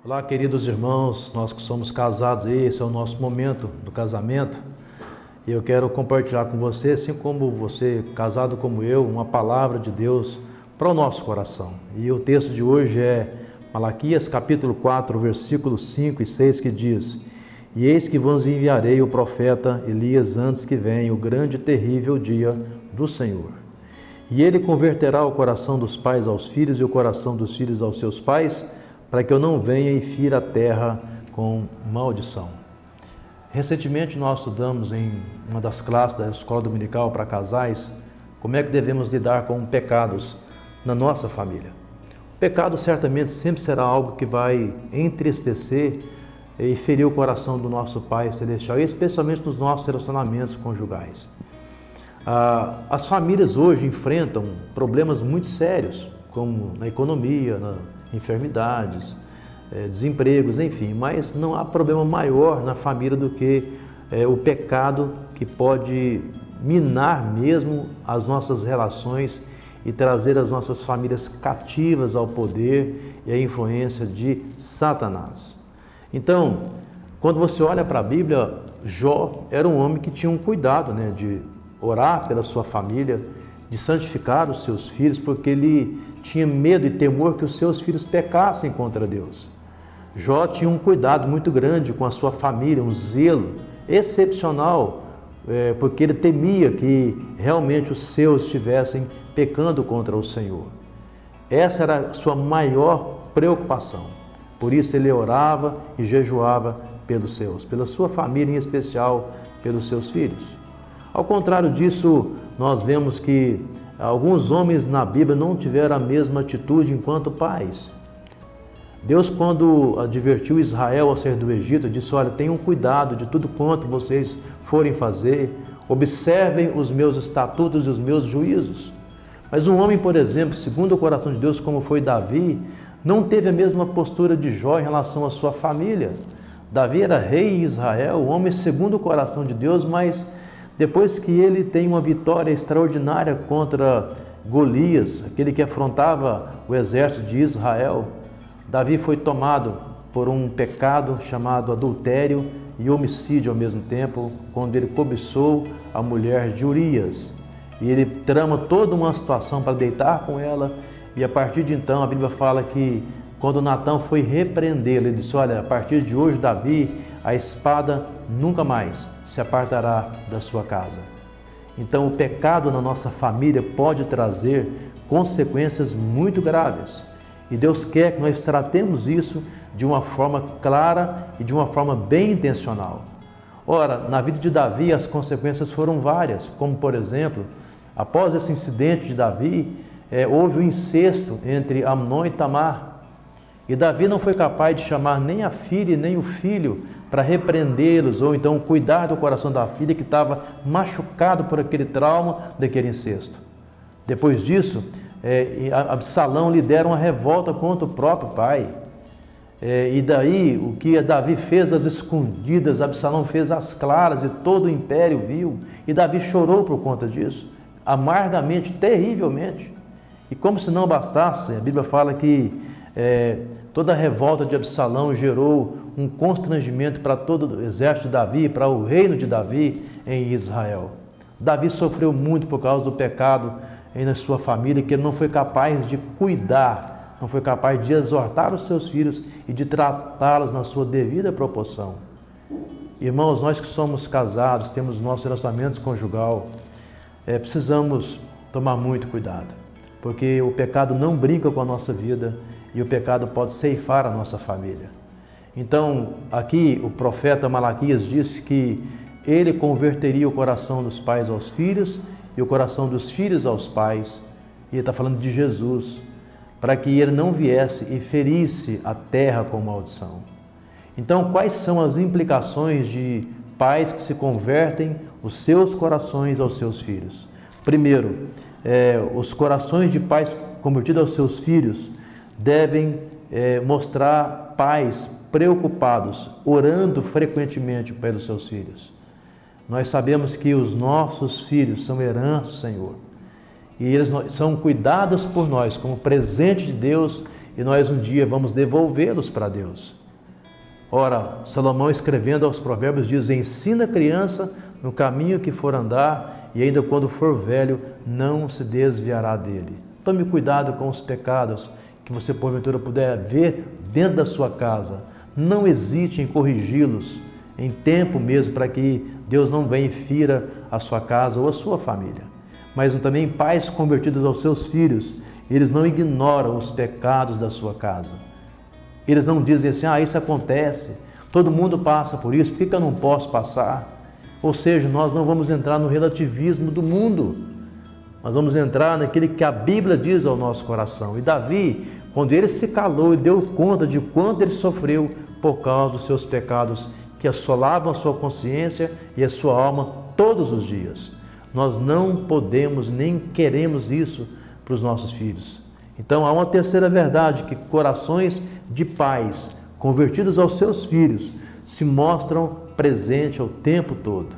Olá, queridos irmãos, nós que somos casados, esse é o nosso momento do casamento. E eu quero compartilhar com você, assim como você, casado como eu, uma palavra de Deus para o nosso coração. E o texto de hoje é Malaquias capítulo 4, versículos 5 e 6, que diz: E eis que vos enviarei o profeta Elias antes que venha o grande e terrível dia do Senhor. E ele converterá o coração dos pais aos filhos e o coração dos filhos aos seus pais, para que eu não venha e fira a terra com maldição. Recentemente nós estudamos em uma das classes da escola dominical para casais como é que devemos lidar com pecados na nossa família. O pecado certamente sempre será algo que vai entristecer e ferir o coração do nosso Pai Celestial, especialmente nos nossos relacionamentos conjugais. As famílias hoje enfrentam problemas muito sérios, como na economia, enfermidades, desempregos, enfim, mas não há problema maior na família do que o pecado, que pode minar mesmo as nossas relações e trazer as nossas famílias cativas ao poder e à influência de Satanás. Então, quando você olha para a Bíblia, Jó era um homem que tinha um cuidado, de orar pela sua família, de santificar os seus filhos, porque ele tinha medo e temor que os seus filhos pecassem contra Deus. Jó tinha um cuidado muito grande com a sua família, um zelo excepcional, porque ele temia que realmente os seus estivessem pecando contra o Senhor. Essa era a sua maior preocupação. Por isso ele orava e jejuava pelos seus, pela sua família, em especial pelos seus filhos. Ao contrário disso, nós vemos que alguns homens na Bíblia não tiveram a mesma atitude enquanto pais. Deus, quando advertiu Israel ao sair do Egito, disse: olha, tenham cuidado de tudo quanto vocês forem fazer, observem os meus estatutos e os meus juízos. Mas um homem, por exemplo, segundo o coração de Deus, como foi Davi, não teve a mesma postura de Jó em relação à sua família. Davi era rei em Israel, um homem segundo o coração de Deus, mas depois que ele tem uma vitória extraordinária contra Golias, aquele que afrontava o exército de Israel, Davi foi tomado por um pecado chamado adultério e homicídio ao mesmo tempo, quando ele cobiçou a mulher de Urias. E ele trama toda uma situação para deitar com ela, e a partir de então a Bíblia fala que quando Natã foi repreendê-lo, ele disse: olha, a partir de hoje, Davi, a espada nunca mais se apartará da sua casa. Então o pecado na nossa família pode trazer consequências muito graves. E Deus quer que nós tratemos isso de uma forma clara e de uma forma bem intencional. Ora, na vida de Davi as consequências foram várias, como por exemplo, após esse incidente de Davi, houve o incesto entre Amnon e Tamar. E Davi não foi capaz de chamar nem a filha e nem o filho para repreendê-los, ou então cuidar do coração da filha que estava machucado por aquele trauma daquele incesto. Depois disso, Absalão lidera uma revolta contra o próprio pai. E daí, o que Davi fez às escondidas, Absalão fez às claras, e todo o império viu. E Davi chorou por conta disso, amargamente, terrivelmente. E como se não bastasse, a Bíblia fala que toda a revolta de Absalão gerou um constrangimento para todo o exército de Davi, para o reino de Davi em Israel. Davi sofreu muito por causa do pecado na sua família, que ele não foi capaz de cuidar, não foi capaz de exortar os seus filhos e de tratá-los na sua devida proporção. Irmãos, nós que somos casados, temos nossos relacionamentos conjugal, precisamos tomar muito cuidado, porque o pecado não brinca com a nossa vida e o pecado pode ceifar a nossa família. Então, aqui o profeta Malaquias disse que ele converteria o coração dos pais aos filhos e o coração dos filhos aos pais, e ele está falando de Jesus, para que ele não viesse e ferisse a terra com maldição. Então, quais são as implicações de pais que se convertem os seus corações aos seus filhos? Primeiro, os corações de pais convertidos aos seus filhos devem mostrar pais preocupados, orando frequentemente pelos seus filhos. Nós sabemos que os nossos filhos são herança do Senhor. E eles são cuidados por nós como presente de Deus e nós um dia vamos devolvê-los para Deus. Ora, Salomão escrevendo aos Provérbios diz: ensina a criança no caminho que for andar, e ainda quando for velho, não se desviará dele. Tome cuidado com os pecados que você porventura puder ver dentro da sua casa. Não hesite em corrigi-los em tempo mesmo, para que Deus não venha e fira a sua casa ou a sua família. Mas também pais convertidos aos seus filhos, eles não ignoram os pecados da sua casa. Eles não dizem assim: isso acontece, todo mundo passa por isso, por que eu não posso passar? Ou seja, nós não vamos entrar no relativismo do mundo, nós vamos entrar naquele que a Bíblia diz ao nosso coração. E Davi, quando ele se calou e deu conta de quanto ele sofreu por causa dos seus pecados, que assolavam a sua consciência e a sua alma todos os dias. Nós não podemos nem queremos isso para os nossos filhos. Então há uma terceira verdade, que corações de pais convertidos aos seus filhos se mostram presentes o tempo todo.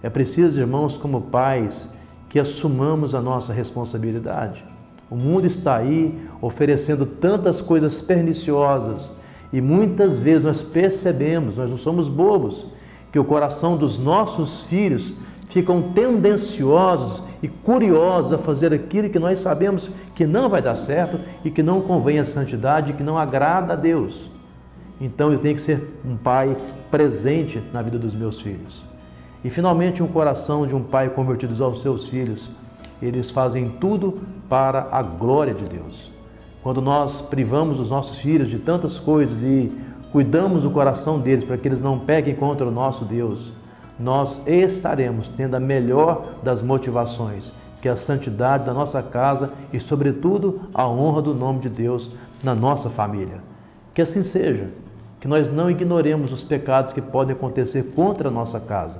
É preciso, irmãos, como pais, que assumamos a nossa responsabilidade. O mundo está aí oferecendo tantas coisas perniciosas e muitas vezes nós percebemos, nós não somos bobos, que o coração dos nossos filhos ficam tendenciosos e curiosos a fazer aquilo que nós sabemos que não vai dar certo e que não convém à santidade, que não agrada a Deus. Então eu tenho que ser um pai presente na vida dos meus filhos. E finalmente, um coração de um pai convertido aos seus filhos, eles fazem tudo para a glória de Deus. Quando nós privamos os nossos filhos de tantas coisas e cuidamos do coração deles para que eles não pequem contra o nosso Deus, nós estaremos tendo a melhor das motivações, que é a santidade da nossa casa e, sobretudo, a honra do nome de Deus na nossa família. Que assim seja, que nós não ignoremos os pecados que podem acontecer contra a nossa casa,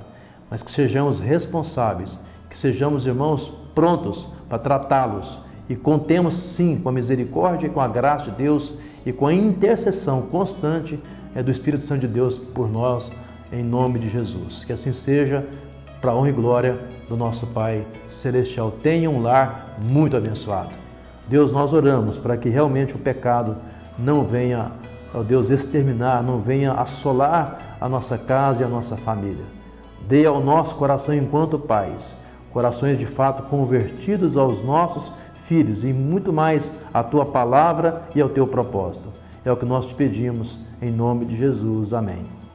mas que sejamos responsáveis, que sejamos, irmãos, prontos para tratá-los e contemos sim com a misericórdia e com a graça de Deus e com a intercessão constante do Espírito Santo de Deus por nós, em nome de Jesus. Que assim seja, para a honra e glória do nosso Pai Celestial. Tenha um lar muito abençoado. Deus, nós oramos para que realmente o pecado não venha, ó Deus, exterminar, não venha assolar a nossa casa e a nossa família. Dê ao nosso coração, enquanto pais, corações de fato convertidos aos nossos filhos e muito mais à Tua palavra e ao Teu propósito. É o que nós te pedimos, em nome de Jesus. Amém.